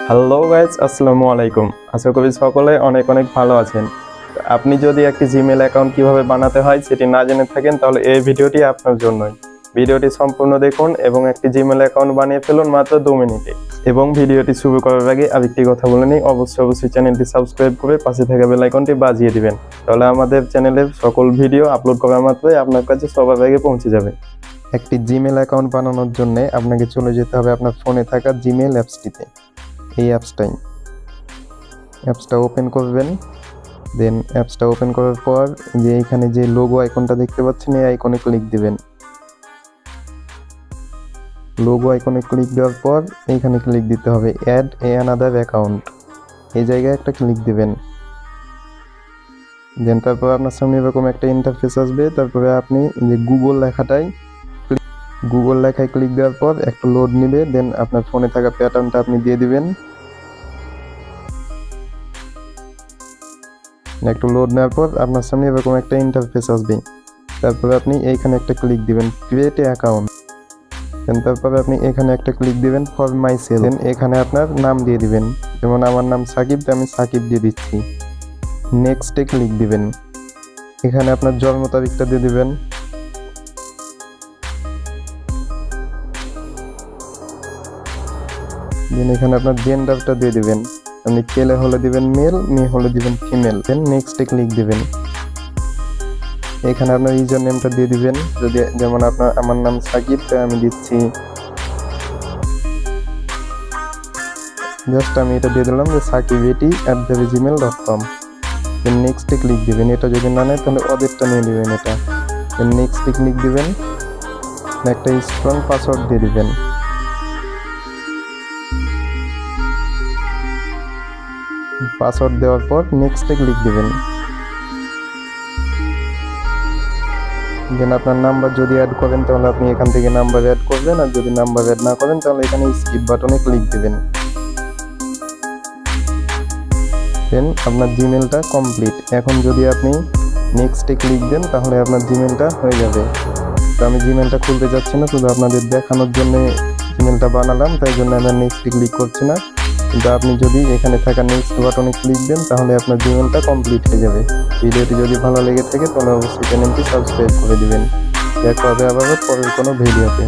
Hello guys, আসসালামু আলাইকুম। আশা করি সকলে অনেক অনেক ভালো আছেন। আপনি যদি একটি জিমেল অ্যাকাউন্ট কিভাবে বানাতে হয় সেটি না জেনে থাকেন, তাহলে এই ভিডিওটি আপনার জন্যই। ভিডিওটি সম্পূর্ণ দেখুন এবং একটি জিমেল অ্যাকাউন্ট বানিয়ে ফেলুন মাত্র 2 মিনিটে। এবং ভিডিওটি শুরু করার আগে আরেকটি কথা বলে নিই, অবশ্যই চ্যানেলটি সাবস্ক্রাইব করে পাশে থাকা বেল আইকনটি বাজিয়ে দিবেন। তাহলে আমাদের চ্যানেলের সকল ভিডিও আপলোড করা মাত্রই আপনার কাছে সবার আগে পৌঁছে যাবে। একটি জিমেল অ্যাকাউন্ট বানানোর জন্য আপনাকে চলে যেতে হবে আপনার ফোনে থাকা জিমেল অ্যাপসটিতে। এই অ্যাপসটা ওপেন করবেন। দেন অ্যাপসটা ওপেন করার পর যে এখানে যে লোগো আইকনটা দেখতে পাচ্ছেন, এই আইকনে ক্লিক দিবেন। লোগো আইকনে ক্লিক দেওয়ার পর এইখানে ক্লিক দিতে হবে অ্যাড অ্যানাদার অ্যাকাউন্ট, এই জায়গায় একটা ক্লিক দিবেন। দেন তারপর আপনার সামনে এরকম একটা ইন্টারফেস আসবে। তারপরে আপনি যে গুগল লেখায় ক্লিক দেওয়ার পর একটু লোড নেবে। দেন আপনার ফোনে থাকা প্যাটার্নটা আপনি দিয়ে দিবেন। একটু লোড নেওয়ার পর আপনার সামনে এরকম একটা ইন্টারফেস আসবে। তারপরে আপনি এইখানে একটা ক্লিক দিবেন ক্রিয়েট এ অ্যাকাউন্ট। দেন তারপরে আপনি এখানে একটা ক্লিক দিবেন ফর মাই সেলফ। দেন এখানে আপনার নাম দিয়ে দিবেন, যেমন আমার নাম সাকিব, আমি সাকিব দিয়ে দিচ্ছি। নেক্সটে ক্লিক দিবেন। এখানে আপনার জন্ম তারিখটা দিয়ে দিবেন। দেন এখানে আপনার জেন্ডারটা দিয়ে দিবেন, আপনি ছেলে হলে দিবেন মেল, মেয়ে হলে দিবেন ফিমেল। দেন নেক্সটে ক্লিক দিবেন। এখানে আপনার ইউজার নেমটা দিয়ে দিবেন, যদি যেমন আমার নাম সাকিব, তাই আমি দিচ্ছি জাস্ট আমি এটা দিয়ে দিলাম যে sakibeti@gmail.com। দেন নেক্সটে ক্লিক দিবেন। এটা যদি না নেয় তাহলে ওদেরটা নিয়ে নেবেন এটা। দেন নেক্সটে ক্লিক দিবেন, একটা স্ট্রং পাসওয়ার্ড দিয়ে দিবেন। পাসওয়ার্ড দেওয়ার পর নেক্সটে ক্লিক দিবেন। দেন আপনার নাম্বার যদি অ্যাড করেন তাহলে আপনি এখান থেকে নাম্বার অ্যাড করবেন, আর যদি নাম্বার অ্যাড না করেন তাহলে এখানে স্কিপ বাটনে ক্লিক দিবেন। দেন আপনার জিমেলটা কমপ্লিট। এখন যদি আপনি নেক্সটে ক্লিক দেন তাহলে আপনার জিমেলটা হয়ে যাবে। তো আমি জিমেলটা খুলতে যাচ্ছি না, শুধু আপনাদের দেখানোর জন্য জিমেলটা বানালাম, তাই জন্য আমি নেক্সটে ক্লিক করছি না। কিন্তু আপনি যদি এখানে থাকা নেক্সট বাটনে ক্লিক দেন তাহলে আপনার জিমেলটা কমপ্লিট হয়ে যাবে। ভিডিওটি যদি ভালো লেগে থাকে তাহলে অবশ্যই চ্যানেলটি সাবস্ক্রাইব করে দিবেন। দেখা হবে আবার পরের কোনো ভিডিওতে।